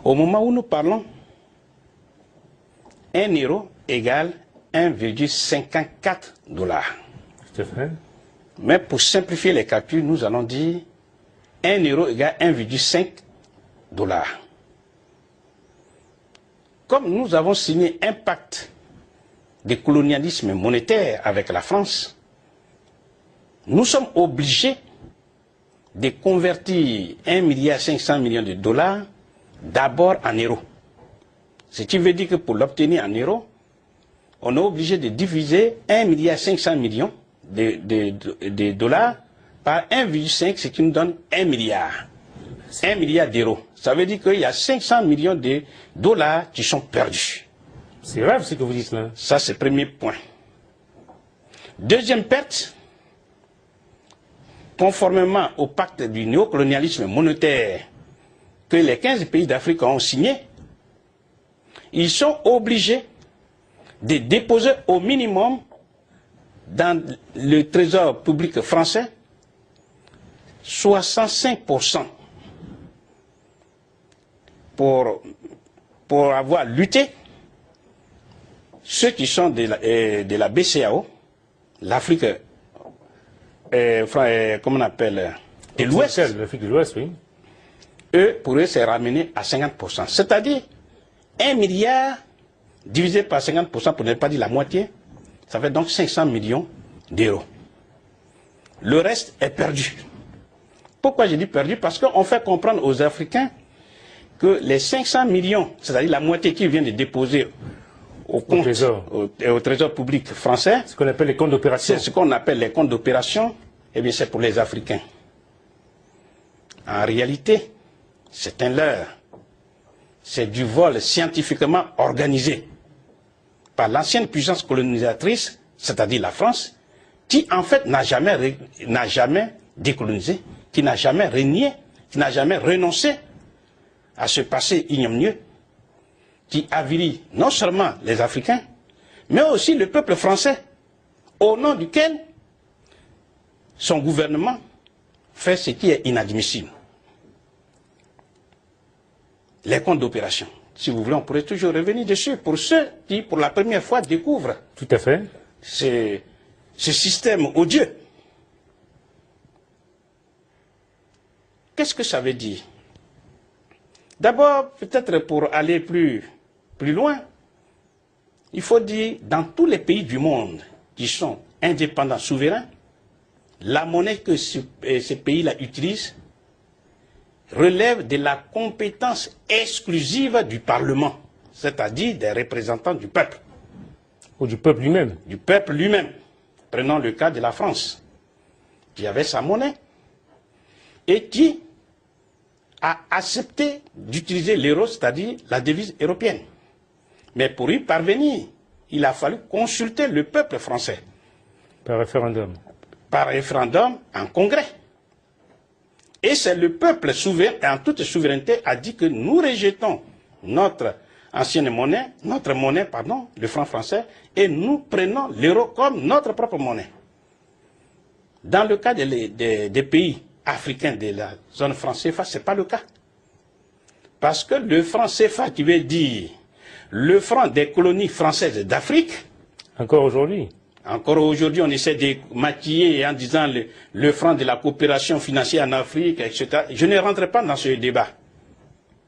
Au moment où nous parlons, 1 euro égale 1,54 dollars. Tout à fait. Mais pour simplifier les calculs, nous allons dire 1 euro égale 1,5 dollars. Comme nous avons signé un pacte de colonialisme monétaire avec la France, nous sommes obligés de convertir 1,5 milliard de dollars d'abord en euros. Ce qui veut dire que pour l'obtenir en euros, on est obligé de diviser 1,5 milliard de dollars par 1,5, ce qui nous donne 1 milliard. 1 milliard d'euros. Ça veut dire qu'il y a 500 millions de dollars qui sont perdus. C'est grave ce que vous dites là. Ça, c'est le premier point. Deuxième perte, conformément au pacte du néocolonialisme monétaire que les 15 pays d'Afrique ont signé, ils sont obligés de déposer au minimum dans le trésor public français 65% pour avoir lutté ceux qui sont de la BCAO, l'Afrique, comment on appelle, de l'Ouest. L'Afrique de l'Ouest, oui. Eux, pour eux, c'est ramené à 50%. C'est-à-dire, 1 milliard divisé par 50%, pour ne pas dire la moitié, ça fait donc 500 millions d'euros. Le reste est perdu. Pourquoi j'ai dit perdu? Parce qu'on fait comprendre aux Africains que les 500 millions, c'est-à-dire la moitié qui vient de déposer au trésor public français, ce qu'on appelle les comptes d'opération. C'est ce qu'on appelle les comptes d'opération, eh bien c'est pour les Africains. En réalité, c'est un leurre. C'est du vol scientifiquement organisé par l'ancienne puissance colonisatrice, c'est-à-dire la France, qui en fait n'a jamais décolonisé, qui n'a jamais régné, qui n'a jamais renoncé à ce passé ignominieux, qui avilit non seulement les Africains, mais aussi le peuple français, au nom duquel son gouvernement fait ce qui est inadmissible. Les comptes d'opération. Si vous voulez, on pourrait toujours revenir dessus pour ceux qui, pour la première fois, découvrent. Tout à fait. Ce système odieux. Qu'est-ce que ça veut dire? D'abord, peut-être pour aller plus loin, il faut dire, dans tous les pays du monde qui sont indépendants, souverains, la monnaie que ces pays-là utilisent relève de la compétence exclusive du Parlement, c'est-à-dire des représentants du peuple. Ou du peuple lui-même. Du peuple lui-même. Prenons le cas de la France, qui avait sa monnaie et qui a accepté d'utiliser l'euro, c'est-à-dire la devise européenne. Mais pour y parvenir, il a fallu consulter le peuple français. Par référendum. Par référendum en congrès. Et c'est le peuple souverain, en toute souveraineté, a dit que nous rejetons notre ancienne monnaie, le franc français, et nous prenons l'euro comme notre propre monnaie. Dans le cas des pays africains de la zone franc CFA, ce n'est pas le cas. Parce que le franc CFA, qui veut dire le franc des colonies françaises d'Afrique. Encore aujourd'hui. Encore aujourd'hui, on essaie de maquiller en disant le franc de la coopération financière en Afrique, etc. Je ne rentre pas dans ce débat.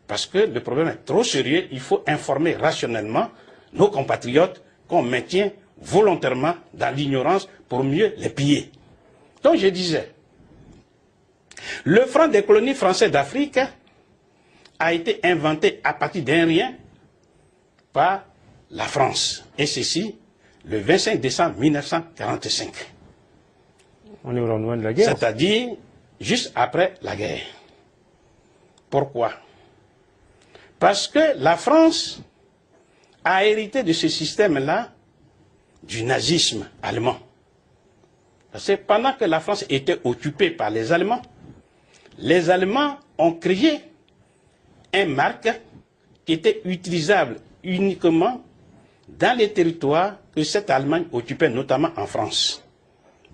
Parce que le problème est trop sérieux. Il faut informer rationnellement nos compatriotes qu'on maintient volontairement dans l'ignorance pour mieux les piller. Donc je disais, le franc des colonies françaises d'Afrique a été inventé à partir d'un rien par la France. Et ceci, le 25 décembre 1945. On est au lendemain de la guerre. C'est-à-dire juste après la guerre. Pourquoi? Parce que la France a hérité de ce système-là du nazisme allemand. Parce que pendant que la France était occupée par les Allemands ont créé un marque qui était utilisable uniquement dans les territoires que cette Allemagne occupait, notamment en France.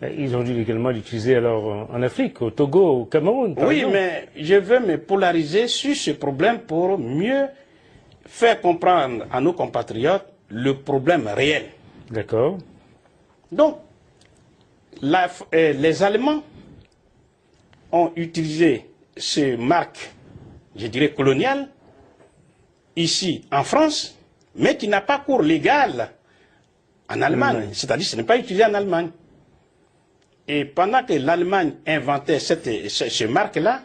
Ils ont dû également l'utiliser alors en Afrique, au Togo, au Cameroun. Par exemple. Mais je veux me polariser sur ce problème pour mieux faire comprendre à nos compatriotes le problème réel. D'accord. Donc, les Allemands ont utilisé ce marque, je dirais colonial, ici en France, mais qui n'a pas cours légal en Allemagne. C'est-à-dire que ce n'est pas utilisé en Allemagne. Et pendant que l'Allemagne inventait ce marque-là,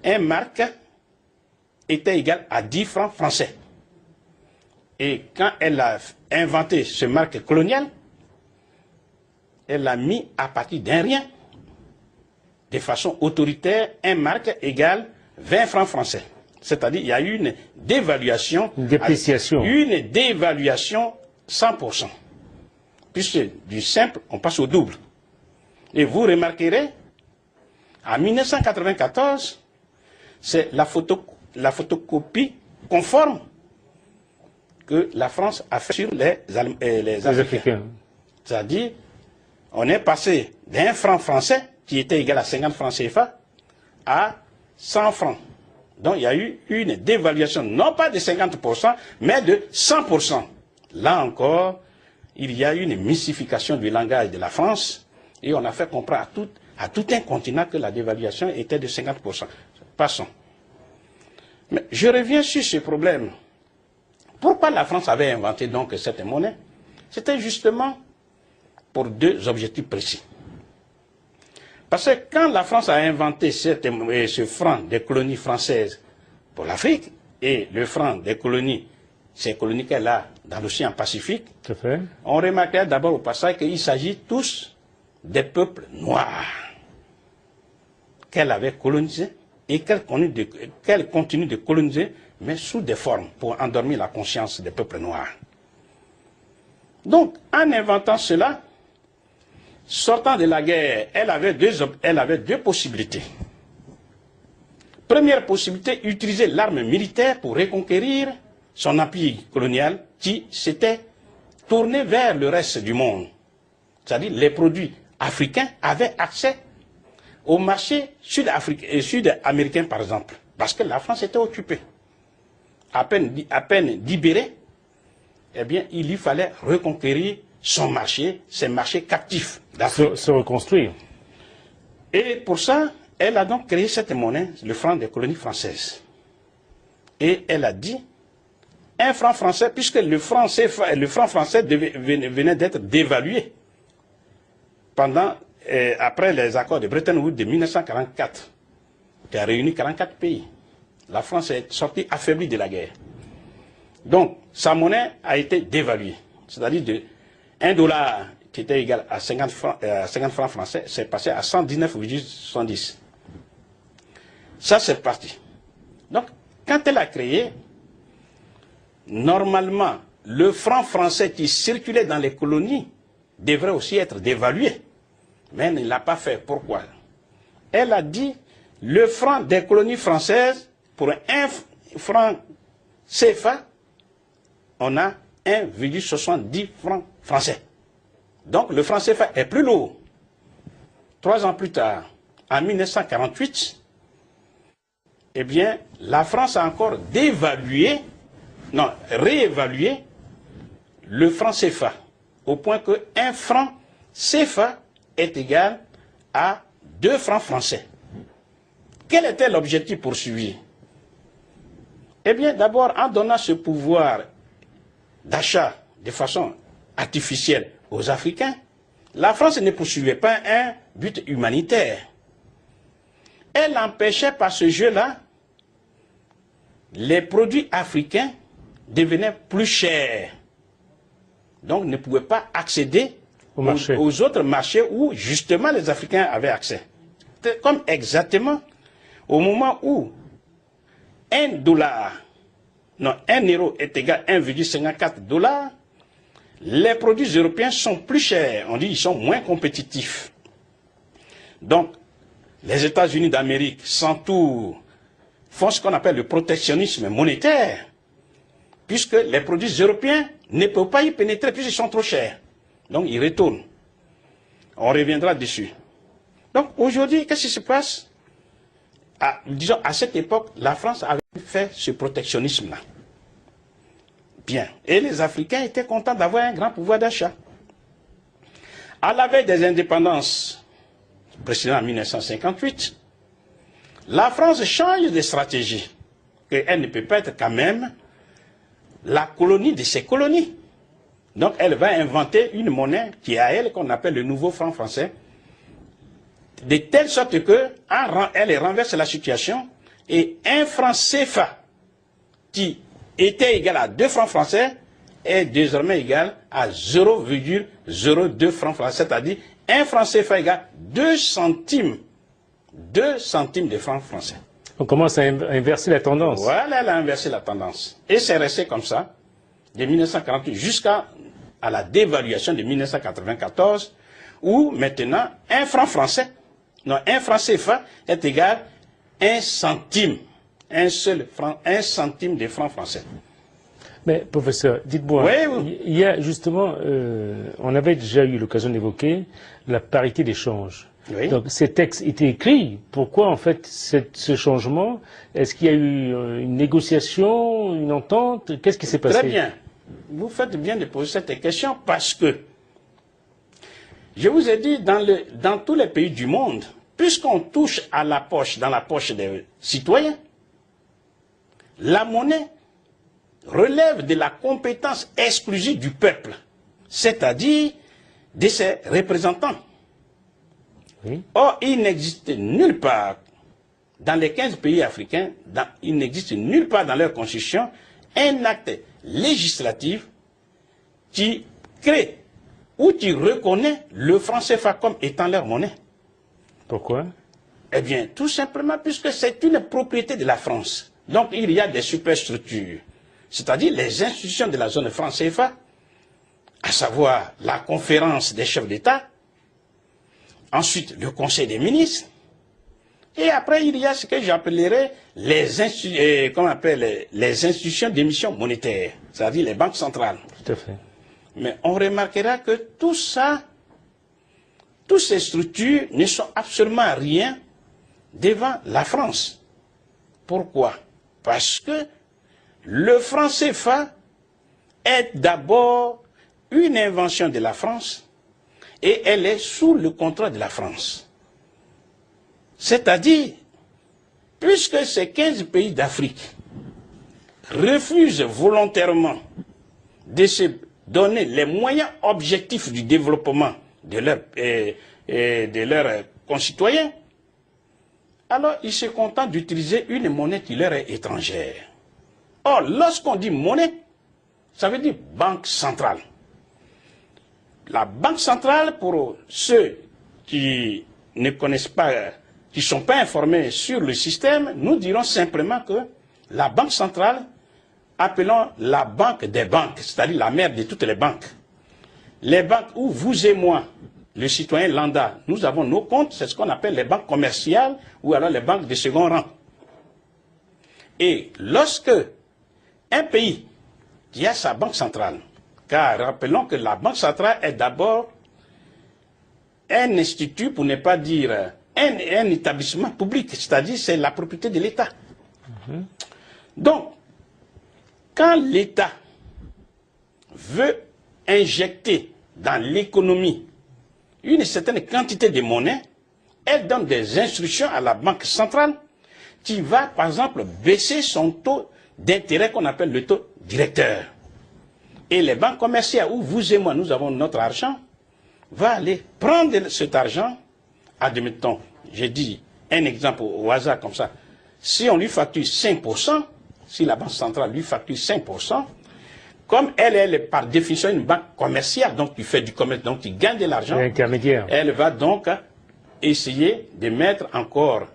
un marque était égal à 10 francs français. Et quand elle a inventé ce marque colonial, elle l'a mis à partir d'un rien, de façon autoritaire, un marque égale 20 francs français. C'est-à-dire qu'il y a eu une dévaluation. Une dépréciation. Une dévaluation 100%. Puisque du simple, on passe au double. Et vous remarquerez, en 1994, c'est la photocopie conforme que la France a fait sur les Africains. C'est-à-dire, on est passé d'un franc français, qui était égal à 50 francs CFA, à 100 francs. Donc il y a eu une dévaluation, non pas de 50%, mais de 100%. Là encore, il y a eu une mystification du langage de la France, et on a fait comprendre à tout un continent que la dévaluation était de 50%. Passons. Mais je reviens sur ce problème. Pourquoi la France avait inventé donc cette monnaie? C'était justement pour deux objectifs précis. Parce que quand la France a inventé ce franc des colonies françaises pour l'Afrique, et le franc des colonies, ces colonies qu'elle a dans l'océan Pacifique, on remarquait d'abord au passage qu'il s'agit tous des peuples noirs qu'elle avait colonisés et qu'elle continue de coloniser, mais sous des formes pour endormir la conscience des peuples noirs. Donc, en inventant cela, sortant de la guerre, elle avait deux possibilités. Première possibilité, utiliser l'arme militaire pour reconquérir son empire colonial qui s'était tourné vers le reste du monde. C'est-à-dire les produits africains avaient accès au marché sud-américain, par exemple, parce que la France était occupée. À peine libérée, eh bien, il lui fallait reconquérir son marché, ses marchés captifs d'Afrique. Se reconstruire. Et pour ça, elle a donc créé cette monnaie, le franc des colonies françaises. Et elle a dit, un franc français, puisque le franc français venait d'être dévalué après les accords de Bretton Woods de 1944, qui a réuni 44 pays. La France est sortie affaiblie de la guerre. Donc, sa monnaie a été dévaluée. C'est-à-dire de 1 dollar qui était égal à 50 francs français, c'est passé à 119,70. Ça, c'est parti. Donc, quand elle a créé, normalement, le franc français qui circulait dans les colonies devrait aussi être dévalué. Mais elle ne l'a pas fait. Pourquoi? Elle a dit, le franc des colonies françaises, pour 1 franc CFA, on a 1,70 francs français. Donc le franc CFA est plus lourd. 3 ans plus tard, en 1948, eh bien, la France a encore réévalué le franc CFA, au point que 1 franc CFA est égal à 2 francs français. Quel était l'objectif poursuivi? Eh bien, d'abord, en donnant ce pouvoir d'achat de façon artificielle aux Africains, la France ne poursuivait pas un but humanitaire. Elle empêchait par ce jeu-là, les produits africains devenaient plus chers. Donc, ne pouvaient pas accéder aux autres marchés où, justement, les Africains avaient accès. C'est comme exactement au moment où 1 euro est égal à 1,54 $, les produits européens sont plus chers. On dit qu'ils sont moins compétitifs. Donc, les États-Unis d'Amérique s'entourent, font ce qu'on appelle le protectionnisme monétaire, puisque les produits européens ne peuvent pas y pénétrer puisqu'ils sont trop chers. Donc, ils retournent. On reviendra dessus. Donc aujourd'hui, qu'est-ce qui se passe? Disons, à cette époque, la France avait fait ce protectionnisme-là. Bien. Et les Africains étaient contents d'avoir un grand pouvoir d'achat. À la veille des indépendances, précédemment en 1958, la France change de stratégie. Elle ne peut pas être quand même la colonie de ses colonies. Donc elle va inventer une monnaie qui est à elle, qu'on appelle le nouveau franc français, de telle sorte que elle renverse la situation et un franc CFA qui était égal à 2 francs français est désormais égal à 0,02 francs français, c'est-à-dire 1 franc CFA égale 2 centimes de francs français. On commence à inverser la tendance. Voilà, elle a inversé la tendance. Et c'est resté comme ça, de 1948 jusqu'à la dévaluation de 1994, où maintenant, 1 franc français, non, 1 franc CFA est égal à 1 centime, un seul franc, 1 centime de franc français. Mais professeur, dites-moi, oui. Il y a justement, on avait déjà eu l'occasion d'évoquer la parité d'échange. Oui. Donc ces textes étaient écrits. Pourquoi en fait ce changement? Est-ce qu'il y a eu une négociation, une entente? Qu'est-ce qui s'est passé? Très bien. Vous faites bien de poser cette question parce que je vous ai dit, dans tous les pays du monde, puisqu'on touche à la poche, dans la poche des citoyens, la monnaie relève de la compétence exclusive du peuple, c'est-à-dire de ses représentants. Oui. Or, il n'existe nulle part, dans les 15 pays africains, il n'existe nulle part dans leur constitution un acte législatif qui crée ou qui reconnaît le franc CFA comme étant leur monnaie. Pourquoi? Eh bien, tout simplement puisque c'est une propriété de la France. Donc, il y a des superstructures, c'est-à-dire les institutions de la zone franc CFA, à savoir la conférence des chefs d'État, ensuite le conseil des ministres, et après il y a ce que j'appellerais les institutions d'émission monétaire, c'est-à-dire les banques centrales. Tout à fait. Mais on remarquera que tout ça, toutes ces structures ne sont absolument rien devant la France. Pourquoi? Parce que le franc CFA est d'abord une invention de la France et elle est sous le contrôle de la France. C'est-à-dire, puisque ces 15 pays d'Afrique refusent volontairement de se donner les moyens objectifs du développement de leurs concitoyens, alors ils se contentent d'utiliser une monnaie qui leur est étrangère. Or, lorsqu'on dit monnaie, ça veut dire banque centrale. La banque centrale, pour ceux qui ne connaissent pas, qui ne sont pas informés sur le système, nous dirons simplement que la banque centrale, appelons la banque des banques, c'est-à-dire la mère de toutes les banques. Les banques où vous et moi, le citoyen lambda, nous avons nos comptes, c'est ce qu'on appelle les banques commerciales ou alors les banques de second rang. Et lorsque un pays qui a sa banque centrale, car rappelons que la banque centrale est d'abord un institut, pour ne pas dire un établissement public, c'est-à-dire c'est la propriété de l'État. Donc, quand l'État veut injecter dans l'économie une certaine quantité de monnaie, elle donne des instructions à la banque centrale qui va, par exemple, baisser son taux d'intérêt qu'on appelle le taux directeur. Et les banques commerciales où vous et moi, nous avons notre argent, va aller prendre cet argent, admettons, j'ai dit un exemple au hasard comme ça, si on lui facture 5%, si la banque centrale lui facture 5%, comme elle est par définition une banque commerciale, donc qui fait du commerce, donc qui gagne de l'argent, elle va donc essayer de mettre encore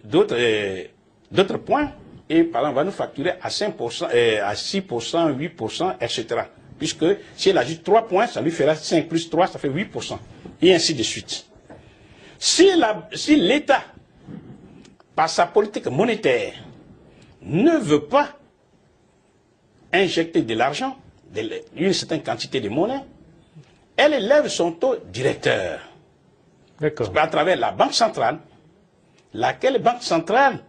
d'autres points, et par exemple, on va nous facturer à 5%, à 6%, 8%, etc. Puisque si elle ajoute 3 points, ça lui fera 5 plus 3, ça fait 8%. Et ainsi de suite. Si l'État, par sa politique monétaire, ne veut pas injecter de l'argent, une certaine quantité de monnaie, elle élève son taux directeur. D'accord. À travers la Banque centrale, laquelle Banque centrale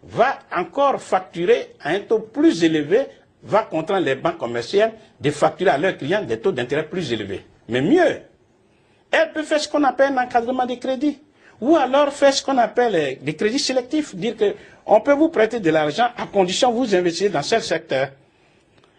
va encore facturer à un taux plus élevé, va contraindre les banques commerciales de facturer à leurs clients des taux d'intérêt plus élevés. Mais mieux, elle peut faire ce qu'on appelle un encadrement des crédits, ou alors faire ce qu'on appelle des crédits sélectifs, dire qu'on peut vous prêter de l'argent à condition que vous investissez dans ce secteur.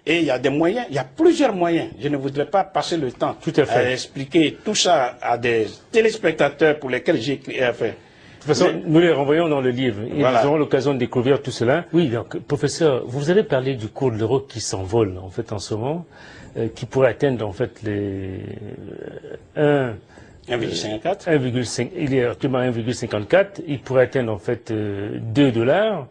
Et il y a des moyens, il y a plusieurs moyens. Je ne voudrais pas passer le temps à expliquer tout ça à des téléspectateurs pour lesquels j'ai écrit. De toute façon, nous les renvoyons dans le livre. Ils auront l'occasion de découvrir tout cela. Oui, donc, professeur, vous avez parlé du cours de l'euro qui s'envole, en fait, en ce moment, qui pourrait atteindre, en fait, les 1,54. Il est actuellement à 1,54. Il pourrait atteindre, en fait, 2 $.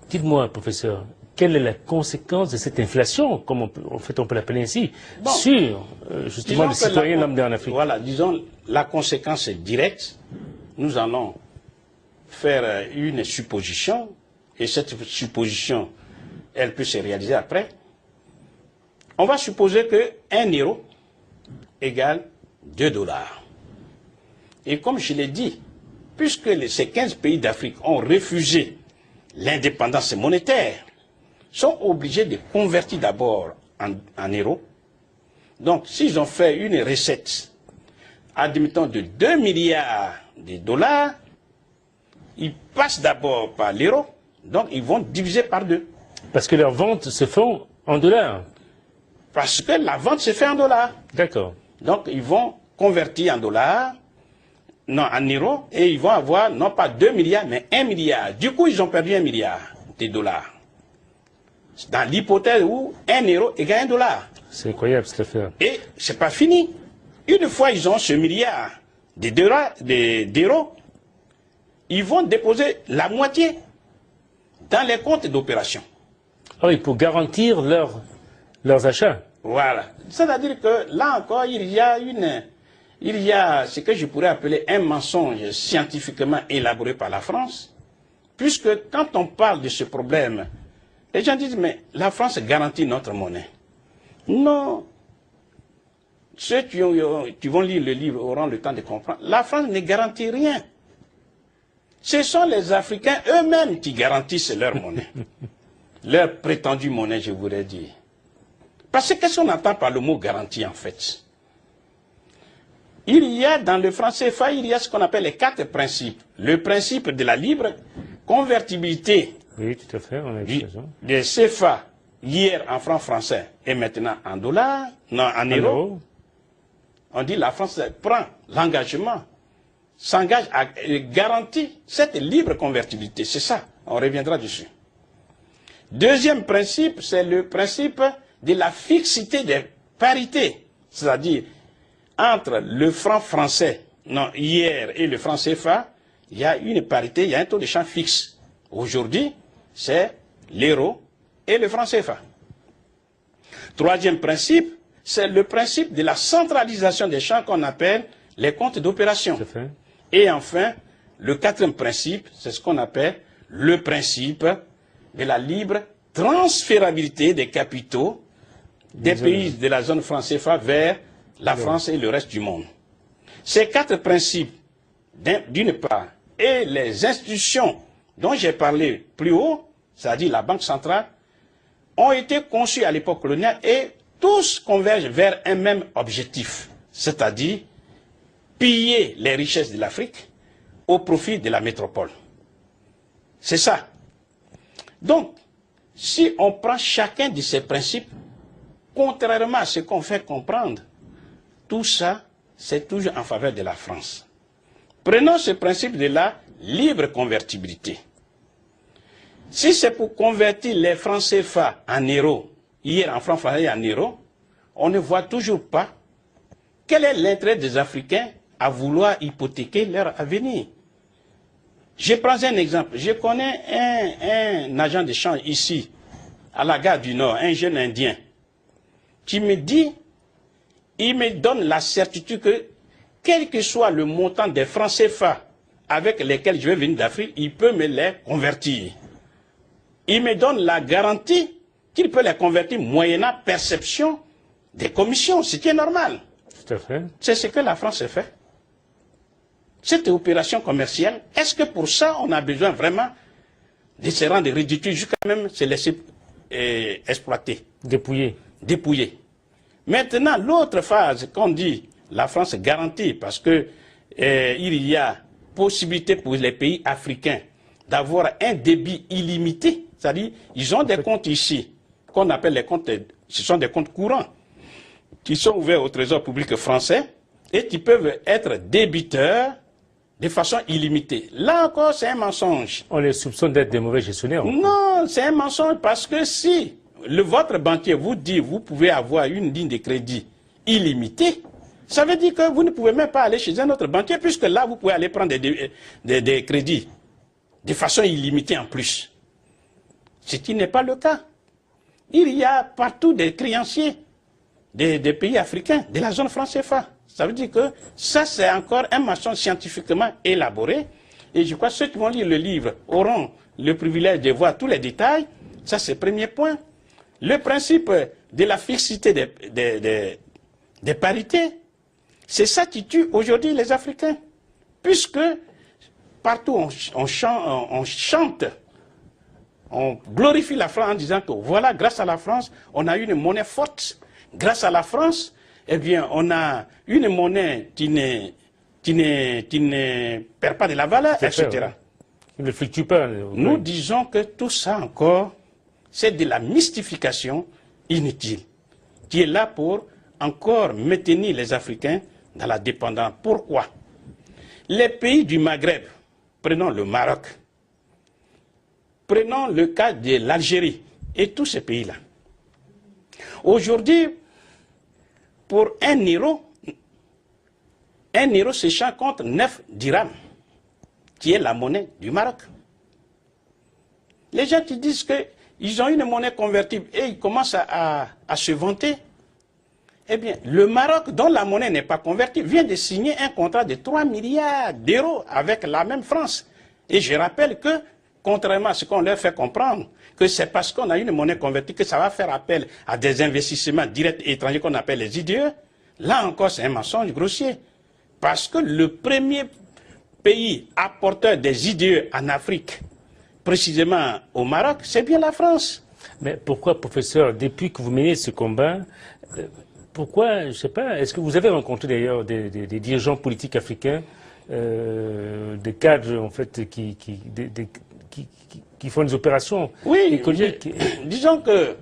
Dites-moi, professeur, quelle est la conséquence de cette inflation, comme on peut l'appeler ainsi, sur, justement, les citoyens lambda en Afrique? Voilà, disons, la conséquence est directe. Nous allons faire une supposition, et cette supposition, elle peut se réaliser après. On va supposer que 1 euro égale 2 $. Et comme je l'ai dit, puisque ces 15 pays d'Afrique ont refusé l'indépendance monétaire, sont obligés de convertir d'abord en euros. Donc, s'ils ont fait une recette, admettons, de 2 milliards de dollars, ils passent d'abord par l'euro, donc ils vont diviser par 2. Parce que leurs ventes se font en dollars. Parce que la vente se fait en dollars. D'accord. Donc, ils vont convertir en dollars, non, en euros, et ils vont avoir non pas 2 milliards, mais 1 milliard. Du coup, ils ont perdu 1 milliard de dollars. Dans l'hypothèse où 1 euro égale 1 dollar. C'est incroyable cette affaire. Et c'est pas fini. Une fois ils ont ce milliard d'euros, ils vont déposer la moitié dans les comptes d'opération. Ah oui, pour garantir leurs achats. Voilà. C'est-à-dire que là encore, il y a ce que je pourrais appeler un mensonge scientifiquement élaboré par la France, puisque quand on parle de ce problème, les gens disent, mais la France garantit notre monnaie. Non. Ceux qui vont lire le livre auront le temps de comprendre. La France ne garantit rien. Ce sont les Africains eux-mêmes qui garantissent leur monnaie. Leur prétendue monnaie, je voudrais dire. Parce que qu'est-ce qu'on entend par le mot garantie, en fait? Il y a dans le franc CFA, il y a ce qu'on appelle les 4 principes. Le principe de la libre convertibilité. Oui, tout à fait, on a dit ça. Des CFA, hier en francs français et maintenant en dollars, non, en euros. On dit la France prend l'engagement, s'engage à garantir cette libre convertibilité. C'est ça, on reviendra dessus. Deuxième principe, c'est le principe de la fixité des parités. C'est-à-dire, entre le franc français, non, hier, et le franc CFA, il y a une parité, il y a un taux de change fixe. Aujourd'hui, c'est l'euro et le franc CFA. Troisième principe, c'est le principe de la centralisation des champs qu'on appelle les comptes d'opération. Et enfin, le quatrième principe, c'est ce qu'on appelle le principe de la libre transférabilité des capitaux des pays de la zone franc CFA vers la France et le reste du monde. Ces 4 principes, d'une part, et les institutions dont j'ai parlé plus haut, c'est-à-dire la Banque centrale, ont été conçus à l'époque coloniale et tous convergent vers un même objectif, c'est-à-dire piller les richesses de l'Afrique au profit de la métropole. C'est ça. Donc, si on prend chacun de ces principes, contrairement à ce qu'on fait comprendre, tout ça, c'est toujours en faveur de la France. Prenons ce principe de la libre convertibilité. Si c'est pour convertir les francs CFA en euros, hier en francs français et en euros, on ne voit toujours pas quel est l'intérêt des Africains à vouloir hypothéquer leur avenir. Je prends un exemple. Je connais un agent de change ici, à la gare du Nord, un jeune Indien, qui me dit, il me donne la certitude que, quel que soit le montant des francs CFA avec lesquels je vais venir d'Afrique, il peut me les convertir. Il me donne la garantie qu'il peut les convertir moyennant perception des commissions, ce qui est normal. Tout à fait. C'est ce que la France a fait. Cette opération commerciale, est-ce que pour ça, on a besoin vraiment de se rendre ridicule jusqu'à même se laisser exploiter? Dépouiller. Dépouiller. Maintenant, l'autre phase qu'on dit, la France garantit, parce que il y a possibilité pour les pays africains d'avoir un débit illimité, c'est-à-dire ils ont des comptes ici, qu'on appelle les comptes, ce sont des comptes courants, qui sont ouverts au Trésor public français et qui peuvent être débiteurs de façon illimitée. Là encore, c'est un mensonge. On les soupçonne d'être des mauvais gestionnaires. Non, c'est un mensonge parce que si votre banquier vous dit que vous pouvez avoir une ligne de crédit illimitée, ça veut dire que vous ne pouvez même pas aller chez un autre banquier puisque là, vous pouvez aller prendre des crédits de façon illimitée en plus. Ce qui n'est pas le cas. Il y a partout des créanciers des pays africains, de la zone franc CFA. Ça veut dire que ça, c'est encore un mensonge scientifiquement élaboré. Et je crois que ceux qui vont lire le livre auront le privilège de voir tous les détails. Ça, c'est le premier point. Le principe de la fixité des parités, c'est ça qui tue aujourd'hui les Africains. Puisque partout on chante, on glorifie la France en disant que voilà, grâce à la France, on a une monnaie forte. Grâce à la France, eh bien, on a une monnaie qui ne perd pas de la valeur, etc. Il ne fluctue pas. Nous disons que tout ça encore, c'est de la mystification inutile, qui est là pour encore maintenir les Africains dans la dépendance. Pourquoi? Les pays du Maghreb, prenons le Maroc, prenons le cas de l'Algérie et tous ces pays-là. Aujourd'hui, pour un euro s'échange contre 9 dirhams, qui est la monnaie du Maroc. Les gens qui disent qu'ils ont une monnaie convertible et ils commencent à se vanter, eh bien, le Maroc, dont la monnaie n'est pas convertible, vient de signer un contrat de 3 milliards d'euros avec la même France. Et je rappelle que, contrairement à ce qu'on leur fait comprendre, que c'est parce qu'on a une monnaie convertie que ça va faire appel à des investissements directs étrangers qu'on appelle les IDE. Là encore, c'est un mensonge grossier. Parce que le premier pays apporteur des IDE en Afrique, précisément au Maroc, c'est bien la France. Mais pourquoi, professeur, depuis que vous menez ce combat, pourquoi, je ne sais pas, est-ce que vous avez rencontré d'ailleurs des dirigeants politiques africains, des cadres en fait qui font des opérations économiques? Disons que,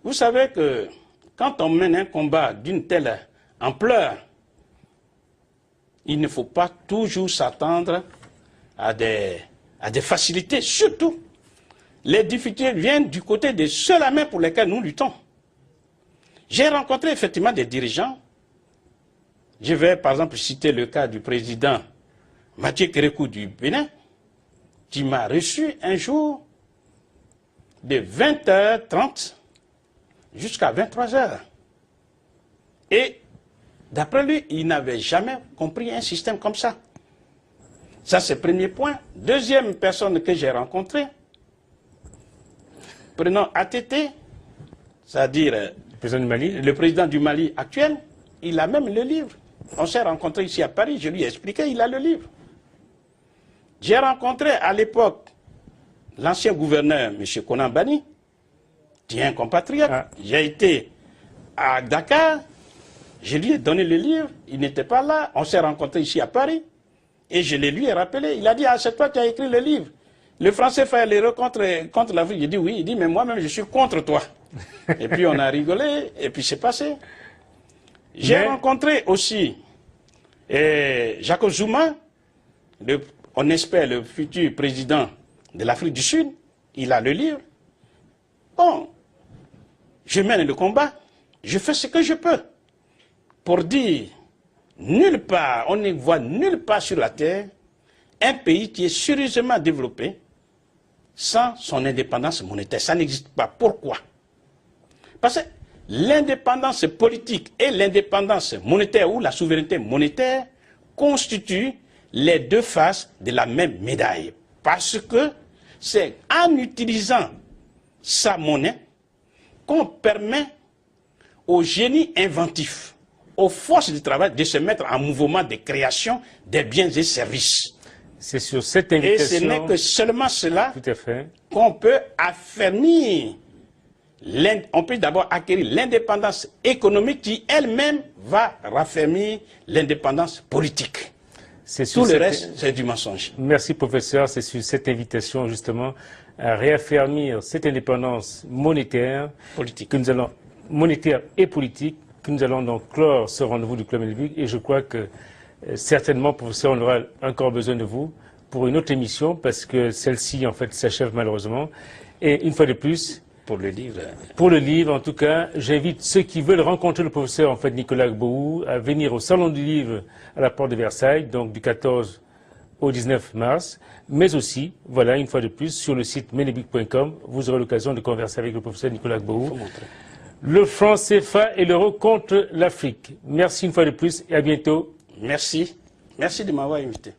vous savez que quand on mène un combat d'une telle ampleur, il ne faut pas toujours s'attendre à des facilités. Surtout, les difficultés viennent du côté de ceux-là même pour lesquels nous luttons. J'ai rencontré effectivement des dirigeants. Je vais par exemple citer le cas du président Mathieu Kérékou du Bénin, qui m'a reçu un jour de 20h30 jusqu'à 23h. Et d'après lui, il n'avait jamais compris un système comme ça. Ça, c'est le premier point. Deuxième personne que j'ai rencontrée, prenons ATT, c'est-à-dire le président du Mali actuel, il a même le livre. On s'est rencontrés ici à Paris, je lui ai expliqué, il a le livre. J'ai rencontré à l'époque l'ancien gouverneur, M. Konan Bani, qui est un compatriote. J'ai été à Dakar, je lui ai donné le livre, il n'était pas là, on s'est rencontrés ici à Paris, et je lui ai rappelé, il a dit, ah, c'est toi qui as écrit le livre. Le français fait l'erreur contre l'Afrique. J'ai dit oui, il dit, mais moi-même je suis contre toi. Et puis on a rigolé, et puis c'est passé. J'ai rencontré aussi Jacob Zuma, on espère le futur président de l'Afrique du Sud. Il a le livre. Bon, je mène le combat, je fais ce que je peux pour dire, nulle part, on ne voit nulle part sur la terre un pays qui est sérieusement développé sans son indépendance monétaire. Ça n'existe pas. Pourquoi? Parce que l'indépendance politique et l'indépendance monétaire ou la souveraineté monétaire constituent les deux faces de la même médaille. Parce que c'est en utilisant sa monnaie qu'on permet au génie inventif, aux forces du travail de se mettre en mouvement de création des biens et services. C'est sur cette invitation... Et ce n'est que seulement cela qu'on peut affermir, on peut d'abord acquérir l'indépendance économique qui elle-même va raffermir l'indépendance politique. Tout le reste, c'est du mensonge. Merci, professeur. C'est sur cette invitation, justement, à réaffirmer cette indépendance monétaire, monétaire et politique, que nous allons donc clore ce rendez-vous du Club Melvic. Et je crois que, certainement, professeur, on aura encore besoin de vous pour une autre émission, parce que celle-ci, en fait, s'achève malheureusement. Et une fois de plus, pour le livre. Pour le livre, en tout cas, j'invite ceux qui veulent rencontrer le professeur, en fait, Nicolas Gbowou, à venir au Salon du Livre à la Porte de Versailles, donc du 14 au 19 mars. Mais aussi, voilà, une fois de plus, sur le site menebic.com, vous aurez l'occasion de converser avec le professeur Nicolas Gbowou. Le franc CFA et l'euro contre l'Afrique. Merci une fois de plus et à bientôt. Merci. Merci de m'avoir invité.